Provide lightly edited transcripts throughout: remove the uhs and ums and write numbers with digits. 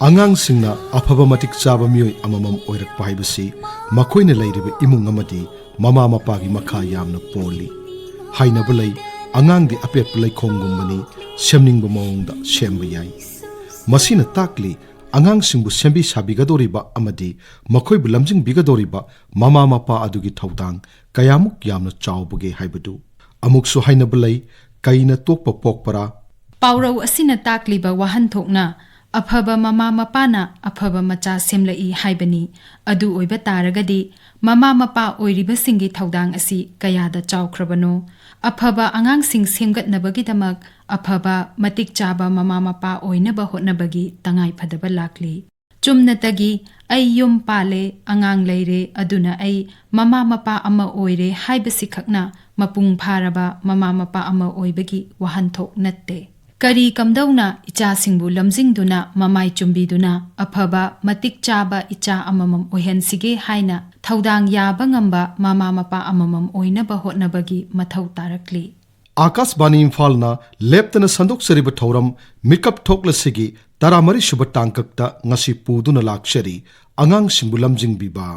Angangsingna afaba matik chaba mioi amamam oirakpa haibasi makoina leiribe imung amadi mama mapagi makha yamna poli hainaba lei angangdi apet leikhongumbani semningba mawongda semba yai masina takli angangsingbu sembi sabigadoriba amadi makoibu lamjingbigadoriba mama mapa adugi thaudang kayamuk yamna chawbuge haibadu amuksu hainaba lei kaina tokpa pokpara paurau asina takliba wahan thokna afaba mama mapana afaba macha semlai haibani adu oiba taragadi mama mapa oiriba singi thaudang asi kayada chawkhrabano afaba angangsing semgatnabagidamak afaba matik chaba mama mapa oinaba hotnabagi tangai phadaba lakli chumnatagi ai yum pale angang leire aduna ai mama mapa ama oire haibasi khakna mapung pharaba mama mapa ama oibagi wahan thok natte Kari kamdauna icha singbu lamjingduna mamai chumbiduna afaba matik chaba icha amamam oihan sige haina thaudang yaba ngamba mama mapa amamam oinaba hotnabagi mathau tarakli Akashbani Imphal leptana sandok sariba thauram Mitkap Thoklasi gi taramari shuba tangkakta ngasi puduna lakshari Anangsingbu Lamjingbiba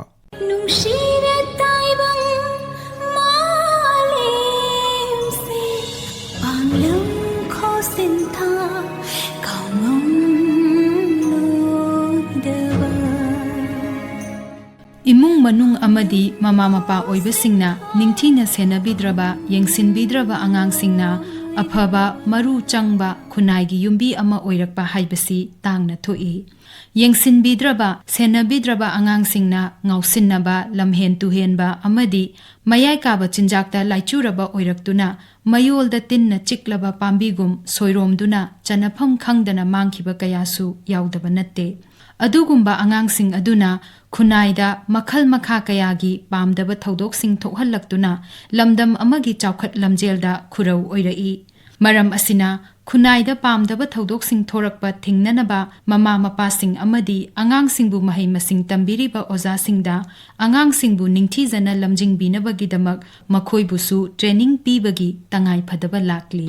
Imung manung amadi mama mapa oibasingna ningthina senabidraba yengsinbidraba angangsingna afaba maru changba khunai yumbi ama oirakpa haibasi tangna thoi yengsinbidraba senabidraba angangsingna ngausinnaba lamhen tuhenba amadi mayai kaba chinjakta laichuraba oiraktuna mayolda tinna chiklaba pambigum soiromduna chanafam khangdana mangkhiba kayasu yaudaba natte adugumba angangsing aduna Kunaida makhal makha kayagi pamdaba thaudok sing thokhallaktuna lamdam amagi chawkhat lamjelda khurau oirai maram asina Kunaida pamdaba thaudok sing thorakpa thingnanaba mama mapa sing amadi angang singbu mahai masing tambiriba oza singda angang singbu ningthijana lamjingbinabagidamak makhoibusu training pibagi tangai phadaba lakli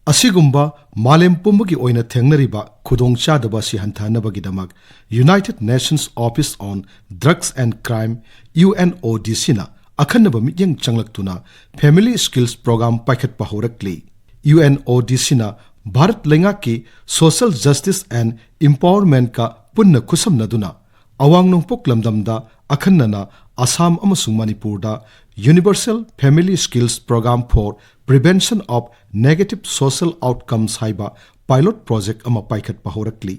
Asigumba malem pumbagi oina thengnariba khudong chadaba si hantanabagidamak United Nations Office on Drugs and Crime UNODC na akhanaba mityang changlaktuna Family Skills Program paikhatpa horakli UNODC na Bharat lengaki Social Justice and Empowerment ka punna khusamnaduna awang pok lamdamda akhannana Assam amasung Manipurda Universal Family Skills Program for Prevention of Negative Social Outcomes haiba pilot project ama paikhat pahorakli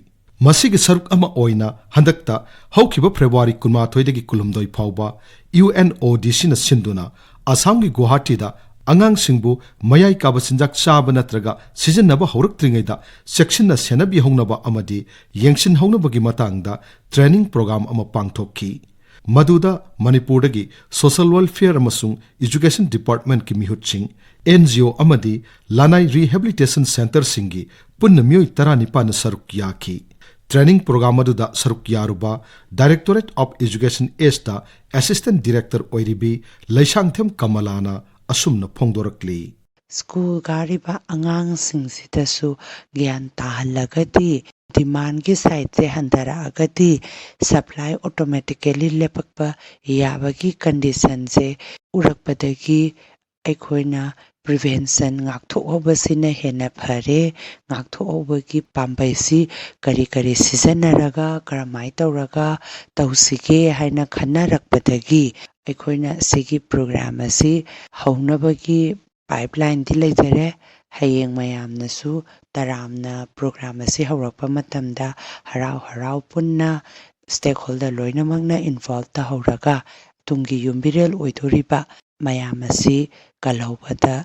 masigi saruk ama oina handakta haukiba February 13 dagi kulumdoi phauba UNODC na sinduna Assam gi Guwahati da angangsingbu mayai kaba sinjak chaba natraga sijinnaba hauraktringaida section na senabi hongnaba amadi yengsin hongnabagi matangda training program ama pangthokki Maduda Manipurdagi Social Welfare amasung Education Department ki mihutching NGO amadi Lanai Rehabilitation Center singi punna myoi taranipa na saruk yaki training program aduda saruk yaruba Directorate of Education Esta Assistant Director oiribi Laisangthem Kamalana asumna phongdorakli School gariba angang singsidasu gyan tahallagadi demand ki side se handara agadi supply automatically lepakpa yabagi condition se urakpadagi aikhoina prevention ngakthoobasina hena phare ngakthoobagi pambaisi kari seasonaraga karamai tawraga tawsige haina khanarakpadagi aikhoina sigi program asi haunabagi pipeline di lejare hayeng mayamnasu taramna program asi haurakpa matamda harau punna stakeholder loinamangna involved ta hauraga tungi yumbirel oidoriba mayam asi kalhobada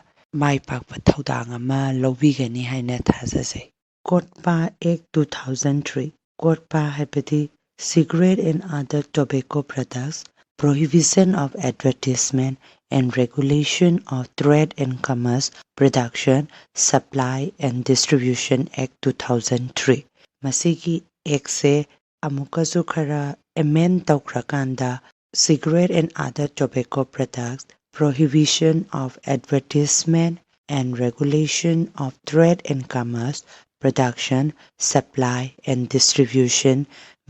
mai pakpa thodang ama lobigani haina thajase. Kotpa Act 2003 Kotpa haibadi cigarette and other tobacco products, prohibition of advertisement and regulation of trade and commerce, production, supply and distribution Act 2003. Masigi Act se amukasu khara amend tawkrakanda cigarette and other tobacco products, prohibition of advertisement and regulation of trade and commerce, production, supply and distribution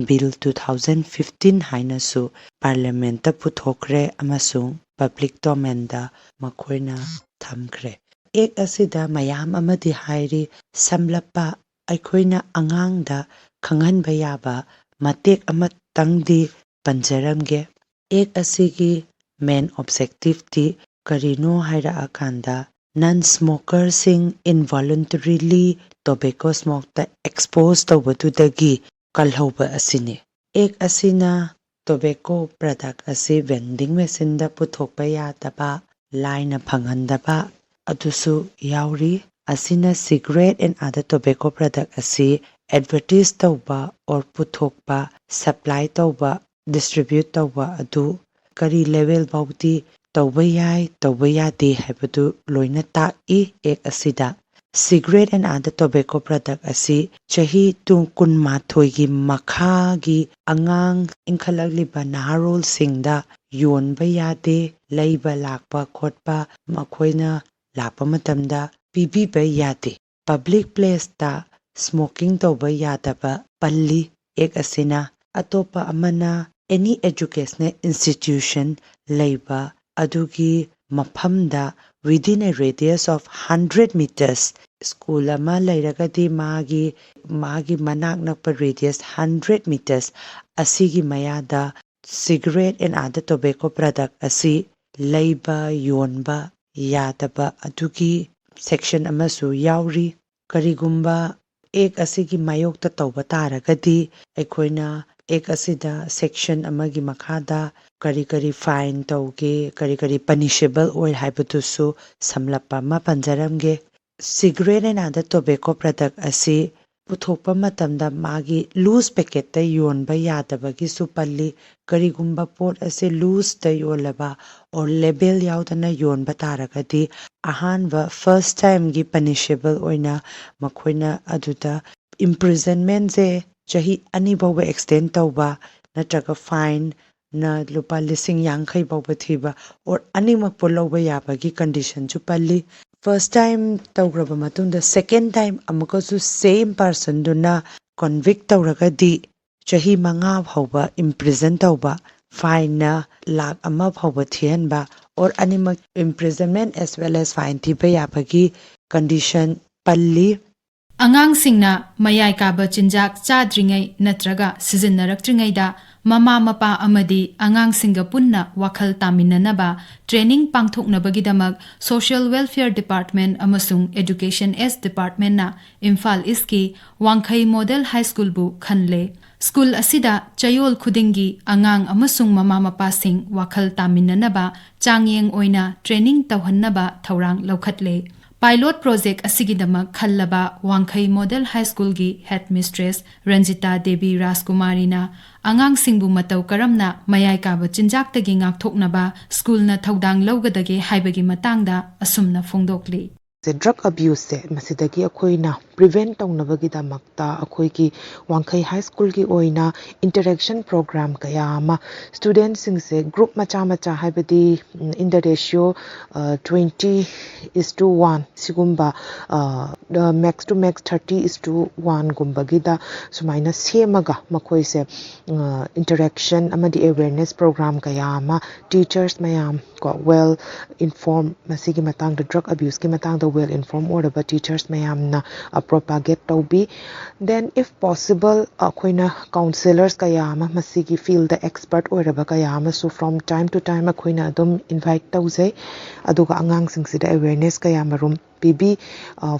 Bill 2015 hainasu Parliament puthokre amasung public domain da makoina thamkre. Ek asida mayam amadi hairi samlapa aikoina angang da khanganba yaba matek amatangdi panjaramge. Ek asigi main objective ti karino haira akanda non-smoker sing involuntarily tobacco smoke ta exposed tawbadudagi kalhauba asine. Ek asina tobacco product asi vending machine da puthokpa yadaba line phanghandaba adusu yauri. Asina cigarette and other tobacco product asi advertise tawba or puthokpa supply tawba distribute tawba adu kari level bauti tawba yade haibadu loina ta'i ek asida. Cigarette and other tobacco product asi chahi tung kun mathoigi makhagi angang inkalagliba naharol singda yonba yade leiba lakpa khotpa makhoina lakpa matamda pibiba yade. Public place ta smoking tawba yadaba palli ek asina. Atopa amana any educational institution leiba adugi maphamda within a radius of 100 meters school ama lairagadi magi manak nakpa radius 100 meters asigi mayada cigarette and other tobacco product asi leiba yonba yadaba adugi section amasu yauri. Karigumba ek asigi mayokta tawba taragadi aikoina ek asida section amagi makhada kari fine tawge kari punishable oil haibatusu samlapa ma panjaramge. Cigarette and other tobacco product asi puthokpa matamda magi loose packet ta yonba yadabagi su palli. Karigumba pot asi loose ta yolaba or label yaudana yonba taragadi ahanba first time gi punishable oina makhoina aduda imprisonment je chahi ani bawa extend tawba natraga fine na lupa lising yankai bawa thiba or ani makpoloba yabagi condition chu palli. First time tawgraba matunda second time amukasu same person duna convict tawragadi chahi manga bhauba imprison tawba fine na lakh ama bhauba thianba or animal imprisonment as well as fine thiba yabagi condition palli. Angangsingna mayai kaba chinjak chadringai natraga sizinnaraktrigaida mama mapa amadi angangsingga punna wakhal taminanaba training pangthoknabagidamak Social Welfare Department amasung Education S Department na Imphal East-ki Wangkhai Model High School bu khanle. School asida chayol khudingi angang amasung mama mapa sing wakhal taminanaba changyeng oina training tawhannaba thaurang laukhatle. Pilot project asigidamak khallaba Wangkhai Model High School gi headmistress Ranjita Devi Rajkumari na angangsingbu matau karamna mayai kaba chinjaktagi ngakthoknaba school na thaudang lawgadage haibagi matangda asumna phongdokli. Drug abuse se masidagi akoina prevent tawnabagidamakta akoigi Wangkhai High School gi oina interaction program kaya ama students singse group macha haibadi in the ratio 20:1 sigumba the max to max 30:1 gumbagida sumaina semaga makoise interaction amadi awareness program kaya ama teachers mayam ko well informed masigi matang the drug abuse ki matang the well informed or the teachers mayam na propagate tawbi. Then if possible akoina counselors kaya ama masigi field the expert or ba kaya ama so from time to time akoina adum invite tawjai aduga angang singsida awareness kaya marum pibi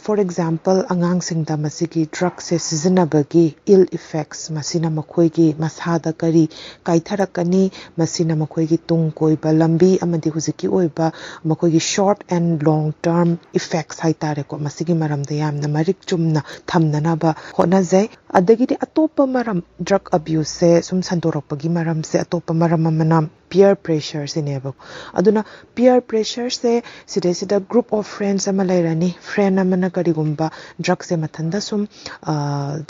for example angangsingda masigi drugs se sizinabagi ill effects masina makhoigi masada kari kaitharakani masina makhoigi tungkoiba lambi amadi huziki oiba makhoigi short and long term effects haitare ko masigi maramda yamna marik chumna thamnanaba honajai adagidi atopa maram drug abuse se sum sandorakpagi maram se atopa maram amana peer pressure sineba aduna peer pressure se sida group of friends ama lairani friend amana karigumba drug se mathanda sum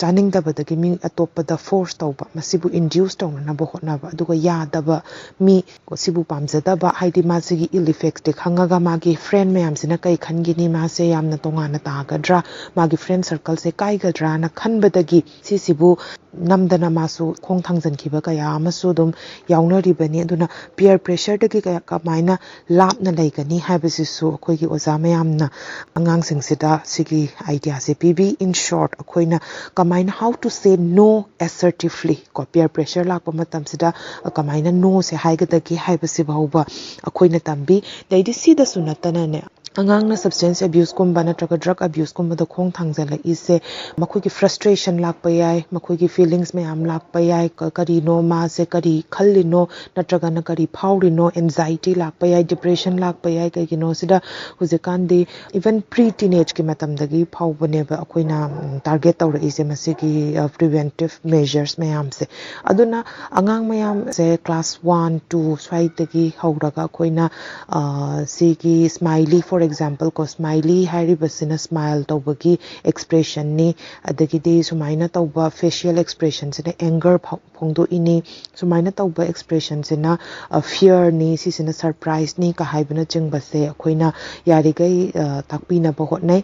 janing dabadagi mi atopa da force tawba masibu induce tawna ba hotnaba aduga yadaba mi ko sibu pamjadaba haidi masigi ill effects de khangaga magi friend mayam sina kai khangini ma se yamna tongana tagadra magi friend circle se kaigadra na khanbadagi sibu namdana masu khong thangjan khiba kaya amasu dum yaunari bani aduna peer pressure dagi kaya kamaina lapna laigani habisisu akoigi oza mayamna angang singsida sigi idea se pibi in short akoina kamaina how to say no assertively ko peer pressure lakpa matam sida kamaina no se haigadagi habisi bauba akoina tambi daidi sida sunatana ne angang substance abuse kumba natraga drug abuse kumba da khong thangjala ise makhoigi frustration lakpa yai makhoigi feelings mayam lakpa yai kari no ma se kari khallino natraga na kari phaurino anxiety lakpa yai depression lakpa yai kai no sida huzikandi even pre teenage ki matam dagi phaubane ba akoina target tawra ise masigi preventive measures mayam se aduna angang mayam se class 1 2 swai dagi hauraga akoina sigi smiley for example ko smiley haribasina smile tawbagi expression ni adagidi sumaina tawba facial expression sina anger phongdo ini sumaina tawba expression sina fear ni sisina surprise ni ka haibana jingbase akoina yarigai takpina ba hotnai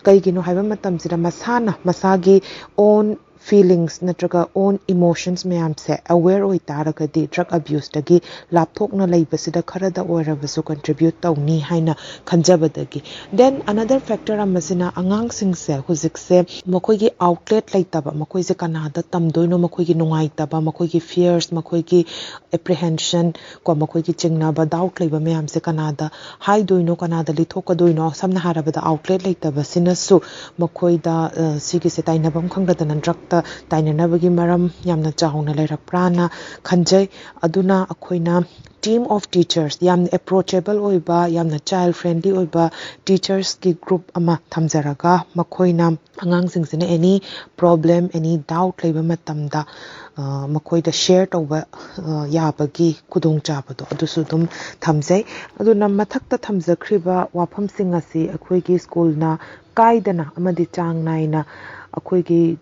kaigino haiba matam sida masana masagi own feelings natraga own emotions mayam se aware oi taragadi drug abuse dagi lapthokna leibasida kharada oirabasu contribute tawni haina khanjabadagi then another factor amasina angang singse huzikse makoigi outlet laitaba makoise kanada tamdoino makoigi nungaitaba makoigi fears makoigi apprehension ko makoigi chingnaba doubt leiba mayam se kanada haidoino kanada lithokadoino samna harabada outlet laitaba sinasu makoida sigi se tainabam khangradana drug tainanabagi maram yamna chahona lairakprana khanjai aduna akoina team of teachers yamna approachable oiba yamna child friendly oiba teachers ki group ama thamjaraga makoina angang singsina any problem any doubt leiba matamda makoida share tawba yabagi kudong chabado adusu dum thamjai aduna mathakta thamjakhriba wafam singasi akoigi school na kaidana amadi chang naina akoigi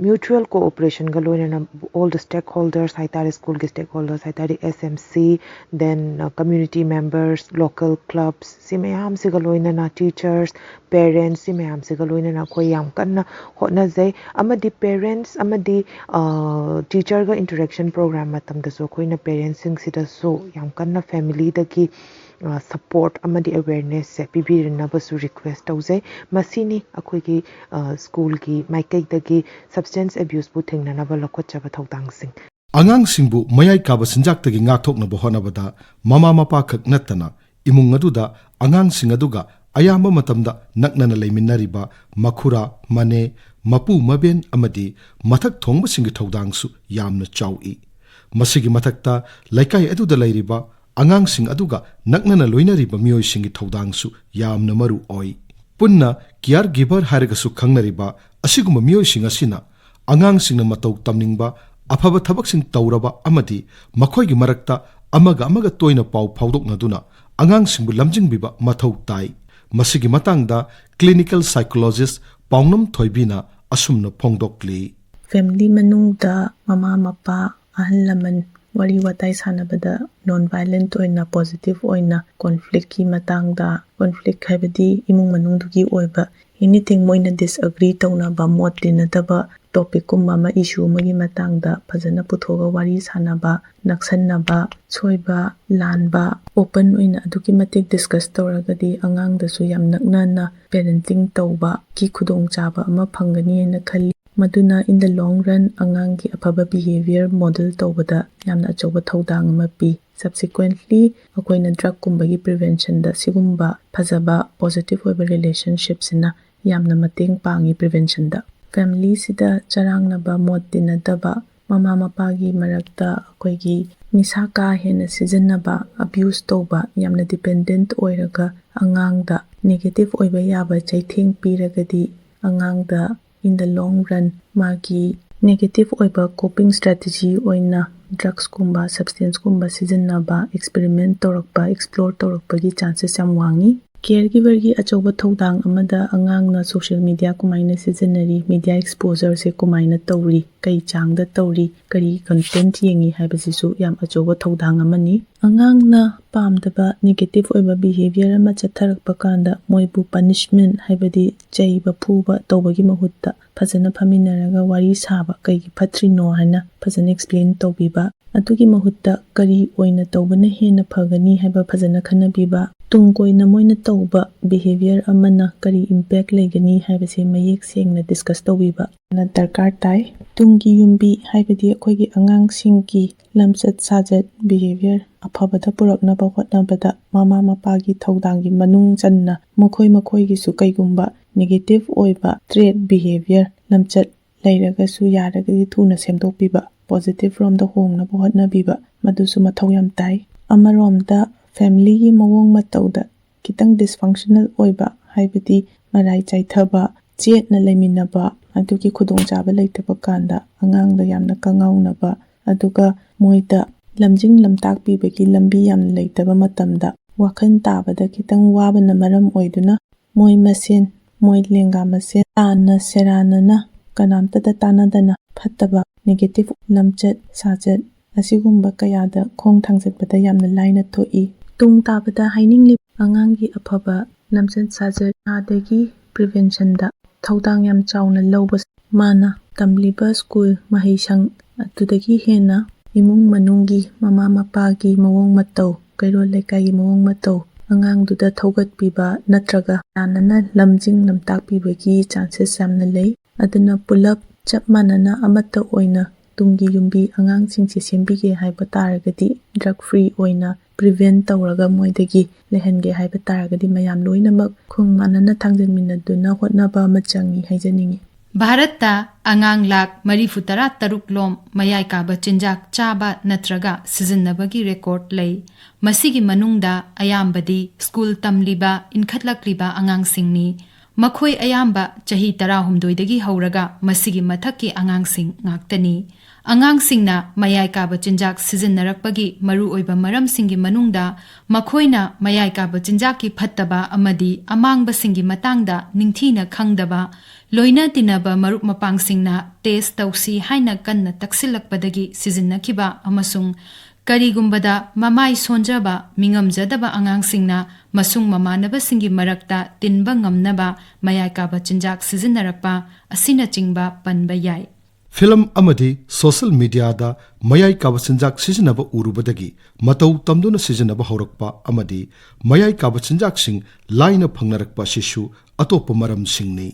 mutual cooperation galoina all the stakeholders haitari school ke stakeholders haitari SMC then community members local clubs simayam se galoina na teachers parents simayam se galoina na koi yam kanna hotna jai amadi parents amadi teacher ga interaction program matam da so koina parents sing sida so yam kanna family dagi support amadi awareness se pibirna basu request tawjai masini akoigi school ki maikai dagi substance abuse bu thingnana ba lokotchaba thawdang sing angang singbu mayai kaba sinjak tagi ngakthokna ba honabada mama mapa khak natana imung aduda angang sing aduga ayamba matamda naknana leiminariba makhura mane mapu maben amadi mathak thongba singi thawdangsu yamna chawi masigi mathakta laikai aduda leiriba angang sing aduga naknana loinariba miyoi singi thawdangsu yamna maru oi punna caregiver haragasu khangnariba asiguma miyoi sing asina angang singna matau tamningba afaba thabak sing tawraba amadi makhoigi marakta amaga toina pau phawdoknaduna angang singbu lamjingbiba mathau tai masigi matangda clinical psychologist pawnam thoibina asumna phongdokli family manungda mama mapa ahal laman wari watai sanabada non violent oina positive oina conflict ki matangda conflict habadi imung manungdugi oiba anything moina disagree tawna ba mot linadaba topic kumma ma issue magi matangda phajana puthoga wari sanaba naksanaba soiba lanba open oina aduki matik discuss tawragadi angang da su yam nakna na parenting tawba ki khudong chaba ama phangani na khali ꯃꯗꯨꯅ ꯏꯟ ꯗ ꯂꯣꯡ run ꯑꯉꯥꯡꯒꯤ ꯑꯐꯕ behaviour model ꯇꯧꯕꯗ ꯌꯥꯝꯅ ꯑꯆꯧꯕ ꯊꯧꯗꯥꯡ ꯑꯃ ꯄꯤ꯫ ꯁꯕꯁꯤꯀ꯭ꯋꯦꯟꯠꯂꯤ ꯑꯩꯈꯣꯏꯅ ꯗ꯭ꯔꯒꯀꯨꯝꯕꯒꯤ ꯄ꯭ꯔꯤꯚꯦꯟꯁꯟꯗ ꯁꯤꯒꯨꯝꯕ ꯐꯖꯕ ꯄꯣꯖꯤꯇꯤꯚ ꯑꯣꯏꯕ ꯔꯤꯂꯦꯁꯟꯁꯤꯞꯁꯤꯅ ꯌꯥꯝꯅ ꯃꯇꯦꯡ ꯄꯥꯡꯉꯤ ꯄ꯭ꯔꯤꯚꯦꯟꯁꯟꯗ꯫ ꯐꯦꯃꯤꯂꯤꯁꯤꯗ ꯆꯔꯥꯡꯅꯕ ꯃꯣꯠ ꯇꯤꯟꯅꯗꯕ, ꯃꯃꯥ ꯃꯄꯥꯒꯤ ꯃꯔꯛꯇ ꯑꯩꯈꯣꯏꯒꯤ ꯅꯤꯁꯥ ꯀꯥ ꯍꯦꯟꯅ ꯁꯤꯖꯤꯟꯅꯕ, ꯑꯕ꯭ꯌꯨꯁ ꯇꯧꯕ, ꯌꯥꯝꯅ ꯗꯤꯄꯦꯟꯗꯦꯟꯠ ꯑꯣꯏꯔꯒ ꯑꯉꯥꯡꯗ ꯅꯦꯒꯦꯇꯤꯚ ꯑꯣꯏꯕ ꯌꯥꯕ ꯆꯩꯊꯦꯡ ꯄꯤꯔꯒꯗꯤ ꯑꯉꯥꯡꯗ ꯏꯟ ꯗ ꯂꯣꯡ ꯔꯟ ꯃꯥꯒꯤ ꯅꯦꯒꯦꯇꯤꯚ ꯑꯣꯏꯕ ꯀꯣꯄꯤꯡ ꯁ꯭ꯇ꯭ꯔꯦꯇꯦꯖꯤ ꯑꯣꯏꯅ ꯗ꯭ꯔꯒꯁꯀꯨꯝꯕ ꯁꯕꯁꯇꯦꯟꯁꯀꯨꯝꯕ ꯁꯤꯖꯤꯟꯅꯕ, ꯑꯦꯛꯁꯄꯦꯔꯤꯃꯦꯟꯠ ꯇꯧꯔꯛꯄ, ꯑꯦꯛꯁꯄ꯭ꯂꯣꯔ ꯇꯧꯔꯛꯄꯒꯤ ꯆꯥꯟꯁꯦꯁ ꯌꯥꯝ ꯋꯥꯡꯉꯤ꯫ ꯀꯦꯌꯔꯒꯤꯚꯔꯒꯤ ꯑꯆꯧꯕ ꯊꯧꯗꯥꯡ ꯑꯃꯗ ꯑꯉꯥꯡꯅ ꯁꯣꯁꯤꯌꯦꯜ ꯃꯤꯗꯤꯌꯥ ꯀꯃꯥꯏꯅ ꯁꯤꯖꯤꯟꯅꯔꯤ, ꯃꯤꯗꯤꯌꯥ ꯑꯦꯛꯁꯄꯣꯖꯔꯁꯦ ꯀꯃꯥꯏꯅ ꯇꯧꯔꯤ, ꯀꯩ ꯆꯥꯡꯗ ꯇꯧꯔꯤ, ꯀꯔꯤ ꯀꯟꯇꯦꯟꯠ ꯌꯦꯡꯉꯤ ꯍꯥꯏꯕꯁꯤꯁꯨ ꯌꯥꯝ ꯑꯆꯧꯕ ꯊꯧꯗꯥꯡ ꯑꯃꯅꯤ꯫ ꯑꯉꯥꯡꯅ ꯄꯥꯝꯗꯕ ꯅꯦꯒꯦꯇꯤꯚ ꯑꯣꯏꯕ ꯕꯤꯍꯦꯕꯤꯌꯔ ꯑꯃ ꯆꯠꯊꯔꯛꯄ ꯀꯥꯟꯗ ꯃꯣꯏꯕꯨ ꯄꯅꯤꯁꯃꯦꯟꯠ ꯍꯥꯏꯕꯗꯤ ꯆꯩꯕ ꯐꯨꯕ ꯇꯧꯕꯒꯤ ꯃꯍꯨꯠꯇ ꯐꯖꯅ ꯐꯝꯃꯤꯟꯅꯔꯒ ꯋꯥꯔꯤ ꯁꯥꯕ, ꯀꯩꯒꯤ ꯐꯠꯇ꯭ꯔꯤꯅꯣ ꯍꯥꯏꯅ ꯐꯖꯅ ꯑꯦꯛꯁꯄ꯭ꯂꯦꯟ ꯇꯧꯕꯤꯕ, ꯑꯗꯨꯒꯤ ꯃꯍꯨꯠꯇ ꯀꯔꯤ ꯑꯣꯏꯅ ꯇꯧꯕꯅ ꯍꯦꯟꯅ ꯐꯒꯅꯤ ꯍꯥꯏꯕ ꯐꯖꯅ ꯈꯟꯅꯕꯤꯕ, ꯇꯨꯡ ꯀꯣꯏꯅ ꯃꯣꯏꯅ ꯇꯧꯕ ꯕꯤꯍꯦꯕꯤꯌꯔ ꯑꯃꯅ ꯀꯔꯤ ꯏꯝꯄꯦꯛ ꯂꯩꯒꯅꯤ ꯍꯥꯏꯕꯁꯦ ꯃꯌꯦꯛ ꯁꯦꯡꯅ ꯗꯤꯁꯀꯁ ꯇꯧꯕꯤꯕ ꯗꯔꯀꯥꯔ ꯇꯥꯏ꯫ ꯇꯨꯡꯒꯤ ꯌꯨꯝꯕꯤ ꯍꯥꯏꯕꯗꯤ ꯑꯩꯈꯣꯏꯒꯤ ꯑꯉꯥꯡꯁꯤꯡꯒꯤ ꯂꯝꯆꯠ ꯁꯥꯖꯠ ꯕꯤꯍꯦꯕꯤꯌꯔ ꯑꯐꯕꯗ ꯄꯨꯔꯛꯅꯕ ꯍꯣꯠꯅꯕꯗ ꯃꯃꯥ ꯃꯄꯥꯒꯤ ꯊꯧꯗꯥꯡꯒꯤ ꯃꯅꯨꯡ ꯆꯟꯅ ꯃꯈꯣꯏꯒꯤꯁꯨ ꯀꯩꯒꯨꯝꯕ ꯅꯦꯒꯦꯇꯤꯚ ꯑꯣꯏꯕ ꯇ꯭ꯔꯦꯠ ꯕꯤꯍꯦꯕꯤꯌꯔ ꯂꯝꯆꯠ ꯂꯩꯔꯒꯁꯨ ꯌꯥꯔꯒꯗꯤ ꯊꯨꯅ ꯁꯦꯝꯗꯣꯛꯄꯤꯕ, ꯄꯣꯖꯤꯇꯤꯚ ꯔꯣꯝꯗ ꯍꯣꯡꯅꯕ ꯍꯣꯠꯅꯕꯤꯕ, ꯃꯗꯨꯁꯨ ꯃꯊꯧ ꯌꯥꯝ ꯇꯥꯏ꯫ ꯑꯃꯔꯣꯝꯗ ꯐꯦꯃꯤꯂꯤꯒꯤ ꯃꯑꯣꯡ ꯃꯇꯧꯗ ꯈꯤꯇꯪ ꯗꯤꯁꯐꯪꯁꯅꯦꯜ ꯑꯣꯏꯕ ꯍꯥꯏꯕꯗꯤ ꯃꯔꯥꯏ ꯆꯥꯏꯊꯕ, ꯆꯦꯠꯅ ꯂꯩꯃꯤꯟꯅꯕ, ꯑꯗꯨꯒꯤ ꯈꯨꯗꯣꯡꯆꯥꯕ ꯂꯩꯇꯕ ꯀꯥꯟꯗ ꯑꯉꯥꯡꯗ ꯌꯥꯝꯅ ꯀꯉꯥꯎꯅꯕ, ꯑꯗꯨꯒ ꯃꯣꯏꯗ ꯂꯝꯖꯤꯡ ꯂꯝꯇꯥꯛꯄꯤꯕꯒꯤ ꯂꯝꯕꯤ ꯌꯥꯝꯅ ꯂꯩꯇꯕ ꯃꯇꯝꯗ ꯋꯥꯈꯜ ꯇꯥꯕꯗ ꯈꯤꯇꯪ ꯋꯥꯕꯅ ꯃꯔꯝ ꯑꯣꯏꯗꯨꯅ ꯃꯣꯏ ꯃꯁꯦꯟ, ꯃꯣꯏ ꯂꯦꯡꯒꯥ ꯃꯁꯦꯟ ꯇꯥꯟꯅ ꯁꯦꯔꯥꯟꯅꯅ ꯀꯅꯥꯝꯇꯗ ꯇꯥꯟꯅꯗꯅ ꯐꯠꯇꯕ ꯅꯦꯒꯦꯇꯤꯚ ꯂꯝꯆꯠ ꯁꯥꯖꯠ ꯑꯁꯤꯒꯨꯝꯕ ꯀꯌꯥꯗ ꯈꯣꯡ ꯊꯥꯡꯖꯤꯟꯕꯗ ꯌꯥꯝꯅ ꯂꯥꯏꯅ ꯊꯣꯛꯏ꯫ ꯇꯨꯡ ꯇꯥꯕꯗ ꯍꯥꯏꯅꯤꯡꯂꯤꯕ ꯑꯉꯥꯡꯒꯤ ꯑꯐꯕ ꯂꯝꯆꯠ ꯁꯥꯖꯠ ꯑꯗꯒꯤ ꯄ꯭ꯔꯤꯚꯦꯟꯁꯟꯗ ꯊꯧꯗꯥꯡ ꯌꯥꯝ ꯆꯥꯎꯅ ꯂꯧꯕ, ꯃꯥꯅ ꯇꯝꯂꯤꯕ ꯁ꯭ꯀꯨꯜ ꯃꯍꯩꯁꯪ ꯑꯗꯨꯗꯒꯤ ꯍꯦꯟꯅ ꯏꯃꯨꯡ ꯃꯅꯨꯡꯒꯤ ꯃꯃꯥ ꯃꯄꯥꯒꯤ ꯃꯑꯣꯡ ꯃꯇꯧ, ꯀꯩꯔꯣꯜ ꯂꯩꯀꯥꯏꯒꯤ ꯃꯑꯣꯡ ꯃꯇꯧ ꯑꯉꯥꯡꯗꯨꯗ ꯊꯧꯒꯠꯄꯤꯕ ꯅꯠꯇ꯭ꯔꯒ ꯌꯥꯅꯅ ꯂꯝꯖꯤꯡ ꯂꯝꯇꯥꯛꯄꯤꯕꯒꯤ ꯆꯥꯟꯁꯦꯁ ꯌꯥꯝꯅ ꯂꯩ꯫ ꯑꯗꯨꯅ ꯄꯨꯂꯞ ꯆꯞ ꯃꯥꯟꯅꯅ ꯑꯃꯠꯇ ꯑꯣꯏꯅ ꯇꯨꯡꯒꯤ ꯌꯨꯝꯕꯤ ꯑꯉꯥꯡꯁꯤꯡꯁꯦ ꯁꯦꯝꯕꯤꯒꯦ ꯍꯥꯏꯕ ꯇꯥꯔꯒꯗꯤ, ꯗ꯭ꯔꯒ ꯐ꯭ꯔꯤ ꯑꯣꯏꯅ ꯄ꯭ꯔꯤꯚꯦꯟꯠ ꯇꯧꯔꯒ ꯃꯣꯏꯗꯒꯤ ꯂꯩꯍꯟꯒꯦ ꯍꯥꯏꯕ ꯇꯥꯔꯒꯗꯤ ꯃꯌꯥꯝ ꯂꯣꯏꯅꯃꯛ ꯈꯣꯡ ꯃꯥꯟꯅꯅ ꯊꯥꯡꯖꯟꯃꯤꯟꯅꯗꯨꯅ ꯍꯣꯠꯅꯕ ꯑꯃ ꯆꯪꯏ ꯍꯥꯏꯖꯅꯤꯡꯏ꯫ ꯚꯥꯔꯠꯇ ꯑꯉꯥꯡ ꯂꯥꯈ 436 ꯂꯣꯝ ꯃꯌꯥꯏ ꯀꯥꯕ ꯆꯤꯟꯖꯥꯛ ꯆꯥꯕ ꯅꯠꯇ꯭ꯔꯒ ꯁꯤꯖꯤꯟꯅꯕꯒꯤ ꯔꯦꯀꯣꯔꯗ ꯂꯩ꯫ ꯃꯁꯤꯒꯤ ꯃꯅꯨꯡꯗ ꯑꯌꯥꯝꯕꯗꯤ ꯁ꯭ꯀꯨꯜ ꯇꯝꯂꯤꯕ ꯏꯟꯈꯠꯂꯛꯂꯤꯕ ꯑꯉꯥꯡꯁꯤꯡꯅꯤ꯫ ꯃꯈꯣꯏ ꯑꯌꯥꯝꯕ ꯆꯍꯤ 18ꯗꯒꯤ ꯍꯧꯔꯒ ꯃꯁꯤꯒꯤ ꯃꯊꯛꯀꯤ ꯑꯉꯥꯡꯁꯤꯡ ꯉꯥꯛꯇꯅꯤ꯫ ꯑꯉꯥꯡꯁꯤꯡꯅ ꯃꯌꯥꯏ ꯀꯥꯕ ꯆꯤꯟꯖꯥꯛ ꯁꯤꯖꯤꯟꯅꯔꯛꯄꯒꯤ ꯃꯔꯨꯑꯣꯏꯕ ꯃꯔꯝꯁꯤꯡꯒꯤ ꯃꯅꯨꯡꯗ ꯃꯈꯣꯏꯅ ꯃꯌꯥꯏ ꯀꯥꯕ ꯆꯤꯟꯖꯥꯛꯀꯤ ꯐꯠꯇꯕ ꯑꯃꯗꯤ ꯑꯃꯥꯡꯕꯁꯤꯡꯒꯤ ꯃꯇꯥꯡꯗ ꯅꯤꯡꯊꯤꯅ ꯈꯪꯗꯕ, ꯂꯣꯏꯅ ꯇꯤꯟꯅꯕ ꯃꯔꯨꯞ ꯃꯄꯥꯡꯁꯤꯡꯅ ꯇꯦꯁ ꯇꯧꯁꯤ ꯍꯥꯏꯅ ꯀꯟꯅ ꯇꯛꯁꯤꯜꯂꯛꯄꯗꯒꯤ ꯁꯤꯖꯤꯟꯅꯈꯤꯕ, ꯑꯃꯁꯨꯡ ꯀꯔꯤꯒꯨꯝꯕꯗ ꯃꯃꯥꯏ ꯁꯣꯟꯖꯕ, ꯃꯤꯉꯝꯖꯗꯕ ꯑꯉꯥꯡꯁꯤꯡꯅ ꯃꯁꯨꯡ ꯃꯃꯥꯟꯅꯕꯁꯤꯡꯒꯤ ꯃꯔꯛꯇ ꯇꯤꯟꯕ ꯉꯝꯅꯕ ꯃꯌꯥꯏ ꯀꯥꯕ ꯆꯤꯟꯖꯥꯛ ꯁꯤꯖꯤꯟꯅꯔꯛꯄ ꯑꯁꯤꯅꯆꯤꯡꯕ ꯄꯟꯕ ꯌꯥꯏ꯫ ꯐꯤꯂꯝ ꯑꯃꯗꯤ ꯁꯣꯁꯤꯌꯦꯜ ꯃꯤꯗꯤꯌꯥꯗ ꯃꯌꯥꯏ ꯀꯥꯕ ꯆꯤꯟꯖꯥꯛ ꯁꯤꯖꯤꯟꯅꯕ ꯎꯔꯨꯕꯗꯒꯤ ꯃꯇꯧ ꯇꯝꯗꯨꯅ ꯁꯤꯖꯤꯟꯅꯕ ꯍꯧꯔꯛꯄ ꯑꯃꯗꯤ ꯃꯌꯥꯏ ꯀꯥꯕ ꯆꯤꯟꯖꯥꯛꯁꯤꯡ ꯂꯥꯏꯅ ꯐꯪꯅꯔꯛꯄ ꯑꯁꯤꯁꯨ ꯑꯇꯣꯞꯄ ꯃꯔꯝꯁꯤꯡꯅꯤ꯫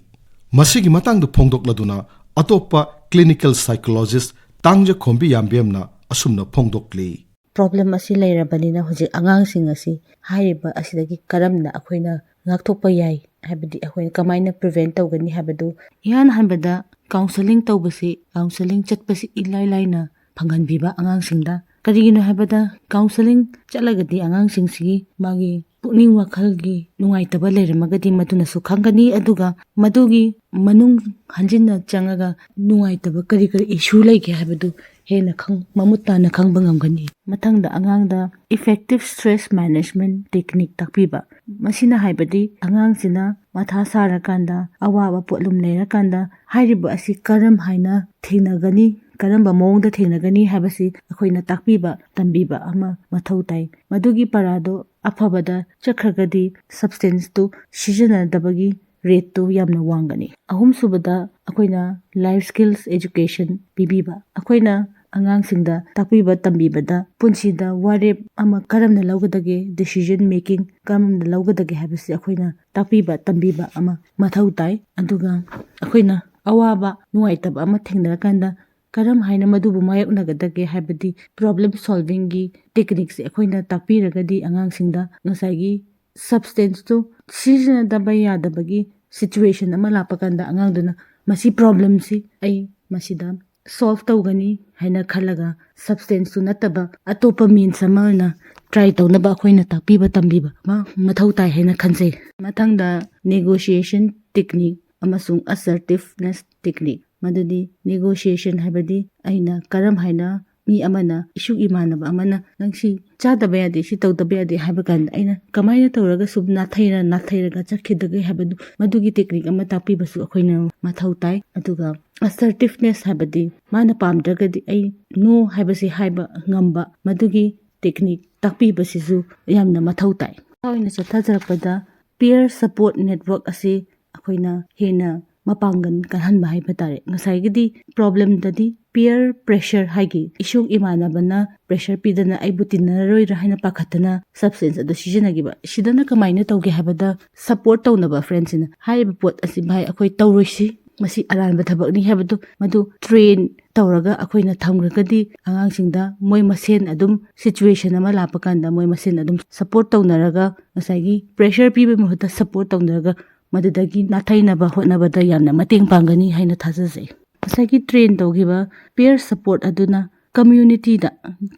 ꯃꯁꯤꯒꯤ ꯃꯇꯥꯡꯗ ꯐꯣꯡꯗꯣꯛꯂꯗꯨꯅ ꯑꯇꯣꯞꯄ ꯀ꯭ꯂꯤꯅꯤꯀꯦꯜ ꯁꯥꯏꯀꯣꯂꯣꯖꯤꯁꯠ ꯇꯥꯡꯖꯈꯣꯝꯕꯤ ꯌꯥꯝꯕꯦꯝꯅ ꯑꯁꯨꯝꯅ ꯐꯣꯡꯗꯣꯛꯂꯤ꯫ ꯄ꯭ꯔꯣꯕ꯭ꯂꯦꯝ ꯑꯁꯤ ꯂꯩꯔꯕꯅꯤꯅ ꯍꯧꯖꯤꯛ ꯑꯉꯥꯡꯁꯤꯡ ꯑꯁꯤ ꯍꯥꯏꯔꯤꯕ ꯑꯁꯤꯗꯒꯤ ꯀꯔꯝꯅ ꯑꯩꯈꯣꯏꯅ ꯉꯥꯛꯊꯣꯛꯄ ꯌꯥꯏ ꯍꯥꯏꯕꯗꯤ ꯑꯩꯈꯣꯏꯅ ꯀꯃꯥꯏꯅ ꯄ꯭ꯔꯤꯚꯦꯟꯠ ꯇꯧꯒꯅꯤ ꯍꯥꯏꯕꯗꯨ ꯏꯍꯥꯟ ꯍꯥꯟꯕꯗ ꯀꯥꯎꯟꯁꯦꯂꯤꯡ ꯇꯧꯕꯁꯤ, ꯀꯥꯎꯟꯁꯦꯂꯤꯡ ꯆꯠꯄꯁꯤ ꯏꯂꯥꯏ ꯂꯥꯏꯅ ꯐꯪꯍꯟꯕꯤꯕ ꯑꯉꯥꯡꯁꯤꯡꯗ꯫ ꯀꯔꯤꯒꯤꯅꯣ ꯍꯥꯏꯕꯗ ꯀꯥꯎꯟꯁꯦꯂꯤꯡ ꯆꯠꯂꯒꯗꯤ ꯑꯉꯥꯡꯁꯤꯡꯁꯤꯒꯤ ꯃꯥꯒꯤ ꯄꯨꯛꯅꯤꯡ ꯋꯥꯈꯜꯒꯤ ꯅꯨꯡꯉꯥꯏꯇꯕ ꯂꯩꯔꯝꯃꯒꯗꯤ ꯃꯗꯨꯅꯁꯨ ꯈꯪꯒꯅꯤ, ꯑꯗꯨꯒ ꯃꯗꯨꯒꯤ ꯃꯅꯨꯡ ꯍꯟꯖꯤꯟꯅ ꯆꯪꯉꯒ ꯅꯨꯡꯉꯥꯏꯇꯕ ꯀꯔꯤ ꯏꯁꯨ ꯂꯩꯒꯦ ꯍꯥꯏꯕꯗꯨ ꯍꯦꯟꯅ ꯃꯃꯨꯠ ꯇꯥꯅ ꯈꯪꯕ ꯉꯝꯒꯅꯤ꯫ ꯃꯊꯪꯗ ꯑꯉꯥꯡꯗ ꯏꯐꯦꯛꯇꯤꯚ ꯁ꯭ꯇ꯭ꯔꯦꯁ ꯃꯦꯅꯦꯖꯃꯦꯟꯠ ꯇꯦꯛꯅꯤꯛ ꯇꯥꯛꯄꯤꯕ꯫ ꯃꯁꯤꯅ ꯍꯥꯏꯕꯗꯤ ꯑꯉꯥꯡꯁꯤꯅ ꯃꯊꯥ ꯁꯥꯔꯀꯥꯟꯗ, ꯑꯋꯥꯕ ꯄꯣꯠꯂꯨꯝ ꯂꯩꯔꯀꯥꯟꯗ ꯍꯥꯏꯔꯤꯕ ꯑꯁꯤ ꯀꯔꯝ ꯍꯥꯏꯅ ꯊꯦꯡꯅꯒꯅꯤ, ꯀꯔꯝꯕ ꯃꯑꯣꯡꯗ ꯊꯦꯡꯅꯒꯅꯤ ꯍꯥꯏꯕꯁꯤ ꯑꯩꯈꯣꯏꯅ ꯇꯥꯛꯄꯤꯕ, ꯇꯝꯕꯤꯕ ꯑꯃ ꯃꯊꯧ ꯇꯥꯏ꯫ ꯃꯗꯨꯒꯤ ꯄꯔꯥꯗꯣ ꯑꯐꯕꯗ ꯆꯠꯈ꯭ꯔꯒꯗꯤ ꯁꯕꯁꯇꯦꯟꯁꯇꯨ ꯁꯤꯖꯤꯟꯅꯗꯕꯒꯤ ꯔꯦꯠꯇꯨ ꯌꯥꯝꯅ ꯋꯥꯡꯒꯅꯤ꯫ ꯑꯍꯨꯝꯁꯨꯕꯗ ꯑꯩꯈꯣꯏꯅ ꯂꯥꯏꯐ ꯁ꯭ꯀꯤꯜꯁ ꯑꯦꯖꯨꯀꯦꯁꯟ ꯄꯤꯕꯤꯕ꯫ ꯑꯩꯈꯣꯏꯅ ꯑꯉꯥꯡꯁꯤꯡꯗ ꯇꯥꯛꯄꯤꯕ ꯇꯝꯕꯤꯕꯗ ꯄꯨꯟꯁꯤꯗ ꯋꯥꯔꯦꯞ ꯑꯃ ꯀꯔꯝꯅ ꯂꯧꯒꯗꯒꯦ, ꯗꯤꯁꯤꯖꯟ ꯃꯦꯀꯤꯡ ꯀꯔꯝꯅ ꯂꯧꯒꯗꯒꯦ ꯍꯥꯏꯕꯁꯤ ꯑꯩꯈꯣꯏꯅ ꯇꯥꯛꯄꯤꯕ ꯇꯝꯕꯤꯕ ꯑꯃ ꯃꯊꯧ ꯇꯥꯏ꯫ ꯑꯗꯨꯒ ꯑꯩꯈꯣꯏꯅ awaba nuwaitaba ama thengnarakanda karam haina madubu mayoknagadage haibadi problem solving gi techniques ekhoina takpiragadi angangsingda ngasai substance to sizinadaba yadabagi situation ama lapakanda angangduna masi problem si ai masida solve tawgani haina khalaga substance to nataba atopa means amana try tawnaba akhoina takpiba tambiba ma mathau tai haina khanse mathangda negotiation technique amasung assertiveness technique madudi negotiation haibadi aina karam haina mi amana isu imanaba amana nangsi chadaba yade si tawdaba yade haibakan aina kamaina tawraga subna thairaga chakhidage haibadu madugi technique ama tapibasu akhoina mathau tai aduga assertiveness haibadi mana pamdragadi ai no haibasi haiba ngamba madugi technique takpibasisu yamna mathau tai aina chathajarakpada peer support network ase akhoina hena mapangan kanhanba haiba tare ngasai gidi problem dadi peer pressure haigi isuk imanabana pressure pidana aibutina roi rahina pakhatana substance adu sijinagiba sidana kamaina tawge habada support tawnaba friends ina haiba pot asi bhai akhoi tawroisi masi aranba thabak ni habadu madu train tawraga akhoina thamgragadi angangsingda moi masen adum situation ama lapakanda moi masen adum support tawnaraga ngasai pressure pibe muhta support tawnaraga madudagi nathainaba hotnabada yamna mateng pangani haina thajase asagi train tawgiba peer support aduna community da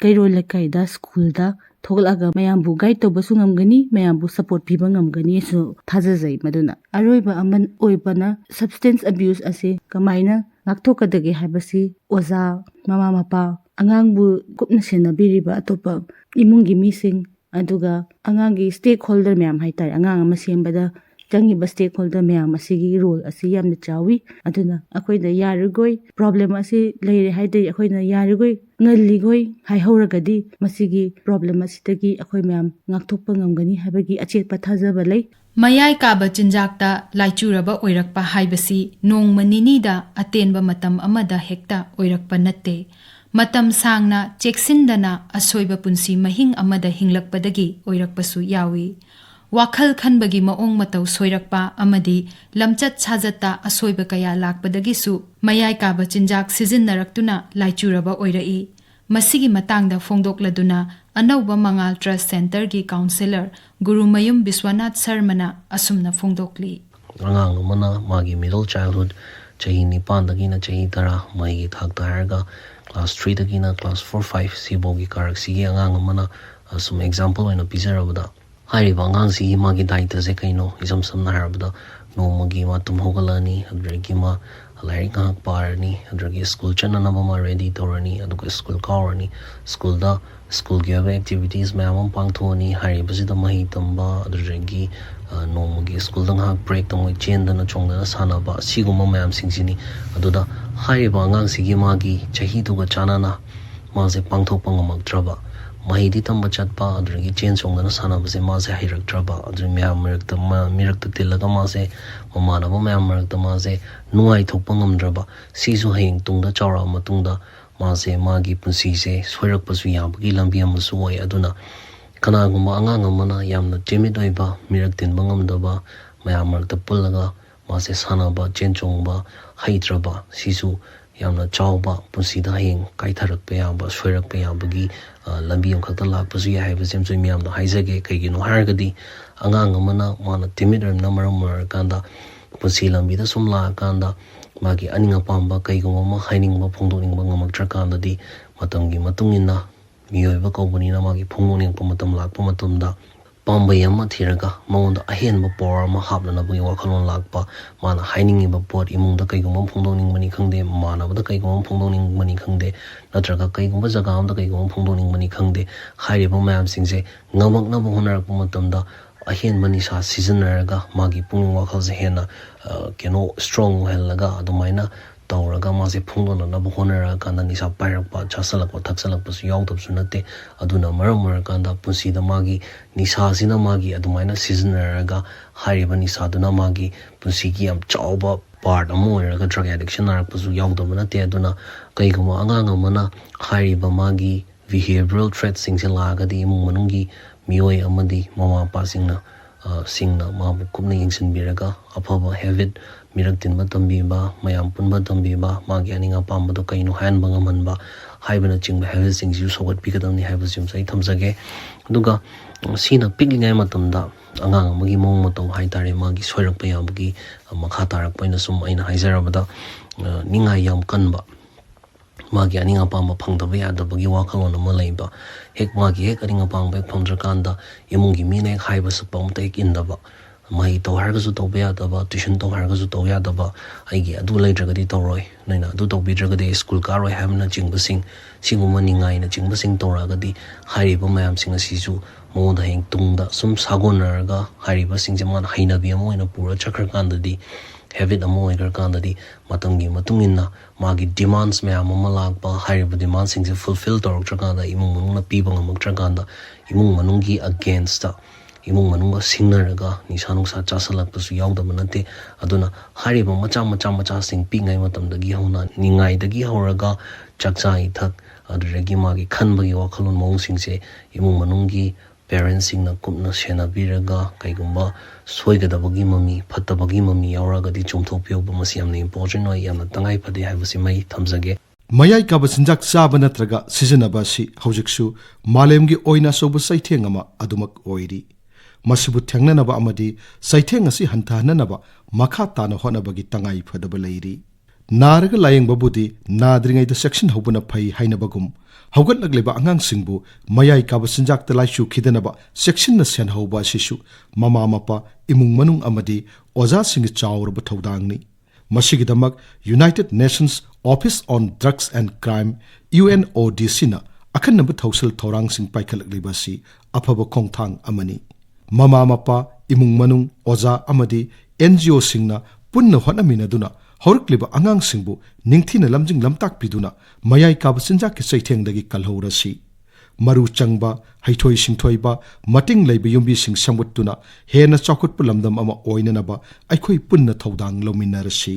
kairo lekai da school da thoglaga mayambu guide tawbasu ngamgani mayambu support piba ngamgani so thajase maduna aroiba aman oibana substance abuse ase kamaina ngakthokadage habasi oza mama mapa angangbu kupna senabiriba atopa imungi mising aduga angangi stakeholder mayam haitai angang ama sembada jangiba stakeholder mayam asigi role asi yamna chawi aduna akoida yarugoi problem asi leire haidai akoina yarugoi ngalligoi haihoragadi masigi problem asitagi akoi mayam ngakthokpa ngamgani habagi achetpa thajaba lei mayai kaba chinjakta laichuraba oirakpa haibasi nongma ninida atenba matam amada hekta oirakpa natte matam sangna cheksindana asoiba punsi mahing amada hinglakpadagi oirakpasu yawi wakhal khanbagi maong matau soirakpa amadi lamchat chajata asoiba kaya lakpadagi su mayai kaba chinjak sijinnaraktuna laichuraba oirai masigi matangda fongdokladuna anauba mangal trust center gi counselor gurumayum biswanath sarmana asumna fongdokli angang mana magi middle childhood chahi nipan dagina chahi tara mai thakta harga class 3 dagina class 4 5 sibogi karak sigi angang mana some example oina pizarabada hariba angang si magi daita se kaino isam samna harabada no magi ma tum hogalani adragi ma alai ngak parani adragi school chana na ma ready torani aduga school kawani school gi activities ma am pangthoni hariba sida mahi tamba adragi no magi school dang hak break tong chen dana chongna sana ba siguma ma am singsini aduda hariba angang sigi magi chahi duga chana na ma se pangthok pangamak traba mahidi tamba chatpa adragi chen chongna sana ba se ma se hirak traba adri mirak ta tilaga ma se mamana ba mirak ta ma se nuai thokpa ngamdraba sisu heng tungda chawra matungda ma se magi punsi se soirak pasu yabagi lambi amasu oi aduna kanagumba angang amana yamna timid oiba mirak tin bangamdaba mayamrak ta pullaga ma se sana ba chen chongba haitraba sisu yamna chawba punsida heng kaitharak pe yaba soirak pe yabagi lambi yam khakta lakpasu ya haiba semsoi miyamna haizage kaigino haragadi angang amana mana timid na maram kanda punsi lambi da sum la kanda magi aninga pamba kaigoma ma hainingba phongdoningba ngamaktra kandadi matamgi matungina miyoiba kobunina magi phongdoningpa matam lakpa matumda pamba yama thiraga maunda ahenba power ma hapna bu wakhalon lakpa mana hainingiba pot imungda kaigoma phongdoningmani khangde manabada kaigoma phongdoningmani khangde natraga kaigoma jaga amda kaigoma phongdoningmani khangde hairiba mayam singse ngamakna bu honarakpa matamda ahen mani sa season naraga magi pungning wakhal se hena keno strong helaga adumaina tawraga ma se phungdona na bu honara kanda nisa pairakpa chasalakpa thaksalakpa su yaudab su nate aduna maram kanda punsi da magi nisa sina magi adumaina season naraga hairiba nisa duna magi punsi gi am chawba part amoiraga drug addiction narakpa su yaudab nate aduna kaiguma angang amana hairiba magi behavioral traits singse lagadi imung manungi mioi amadi mama pasingna singna mabu kumna yingsinbiraga afaba habit mirak tinba tambiba mayam punba tambiba magi aninga pambado kaino hanba ngamanba haibana chingba habit singju sogat pigadamni haiba jum sai thamjage aduga sina piklingai matamda angang amagi mong mato haitare magi soirakpa yabagi makha tarak paina sum aina haijarabada ningai yam kanba magi aninga pamba phangdaba yadabagi wakhalon ama leiba hek magi hek aninga pamba hek phangdrakanda imungi mine haiba sakpa amta hek indaba mai to hargasu to yadaba tuition to hargasu to yadaba aigi adu leidragadi toroi noina adu to bidragadi school karoi hamna jingbasing singuma ningai na jingbasing toragadi hariba mayam singa sisu monda heng tungda sum sagonaraga hariba singjaman hainabi amoina pura chakrakandadi habit amoy karkandadi matamgi matungina magi demands mayam amalakpa hariba demands singse fulfill torokrakanda imung manungna piba ngamakrakanda imung manunggi against imung manunga singnaraga nisanungsa chasalakpasu yaudaba nate aduna hariba macha sing pingai matamdagi hauna ningai dagi hauraga chakcha ithak aduregi magi khanbagi wakhalon mong singse imung manunggi parents singna kupna senabiraga kaigumba soigadabagi mami phattabagi mami yauragadi chumthopyoba masi yamna important oi yamna tangai phade haibasi mai thamjage mayai kaba sinjak chaba natraga sijanaba si haujiksu malemgi oina sobu saitheng ama adumak oiri masibu thengnanaba amadi saitheng asi hantananaba makha tana honabagi tangai phadaba leiri naraga layeng babudi nadringai da section hobuna phai hainabagum haugat lagleba angang singbu mayai kaba sinjak talaisu khidanaba section na sen hoba sisu mama mapa imung manung amadi oza sing chawrba thodangni masigidamak United Nations Office on Drugs and Crime UNODC na akhannabu thausil thorang sing paikhalakliba si afaba khongthang amani mama mapa imung manung oza amadi NGO singna punna honaminaduna horkliba angang singbu ningthina lamjing lamtak piduna mayai kaba sinjak ki saithengdagi kalhorasi maru changba haithoi singthoiba mating leiba yumbi sing samguttuna hena chakut pulamdam ama oinanaba aikhoi punna thodang lominarasi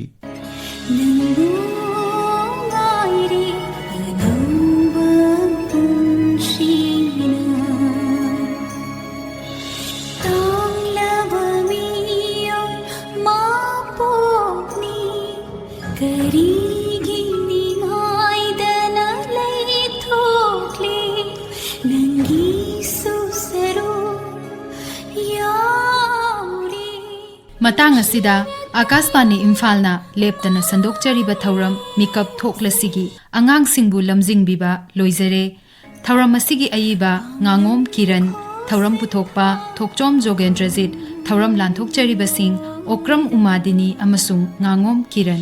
matang asida Akashvani Imphal leptana sandokchariba thauram Mitkap Thoklasi gi Anangsingbu Lamjingbiba loizare thauram asigi ayiba Ngangom Kiran thauram puthokpa Thokchom Jogendrajit thauram lanthokchariba sing Okram Umadini amasung Ngangom Kiran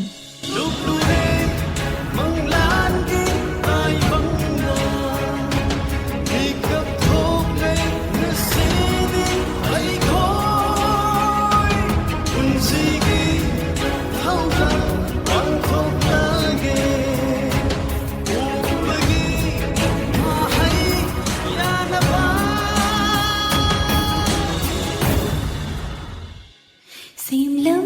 Seem low